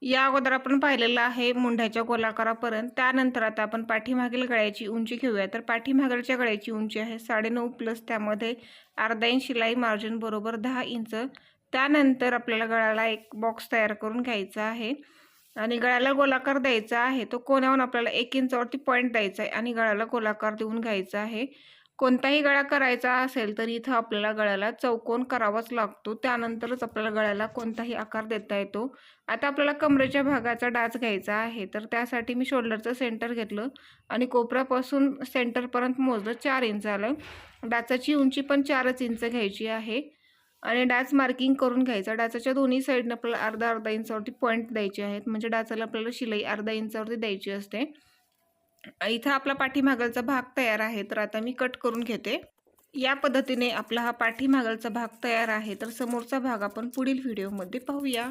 या अगोदर आपण पाहिलेलं आहे मुंढ्याच्या गोलाकारापर्यंत। त्यानंतर आता आपण पाठीमागील गळ्याची उंची घेऊया। तर पाठीमागच्या गळ्याची उंची आहे 9.5 प्लस त्यामध्ये अर्धा इंच शिलाई मार्जिन बरोबर 10 इंच। त्यानंतर आपल्याला गळ्याला एक बॉक्स तयार करून घ्यायचा आहे आणि गळ्याला गोलाकार द्यायचा आहे। तो कोणावरून आपल्याला 1 इंचावरती पॉईंट द्यायचा आहे आणि गळ्याला गोलाकार देऊन घ्यायचा आहे। कोणताही गळा करायचा असेल तर इथं आपल्याला गळ्याला चौकोन करावाच लागतो, त्यानंतरच आपल्याला गळ्याला कोणताही आकार देता येतो। आता आपल्याला कमरेच्या भागाचा डाच घ्यायचा आहे। तर त्यासाठी मी शोल्डरचं सेंटर घेतलं आणि कोपऱ्यापासून सेंटरपर्यंत मोजलं, 4 इंच आलं। डाचाची उंची पण 4च इंच घ्यायची आहे आणि डाच मार्किंग करून घ्यायचा। डाचाच्या दोन्ही साईडने आपल्याला अर्धा अर्धा इंचावरती पॉईंट द्यायचे आहेत, म्हणजे डाचाला आपल्याला शिलाई अर्धा इंचावरती द्यायची असते। इथं आपला पाठीमागलचा भाग तयार आहे, तर आता मी कट करून घेते। या पद्धतीने आपला हा पाठीमागलचा भाग तयार आहे। तर समोरचा भाग आपण पुढील व्हिडिओमध्ये पाहूया।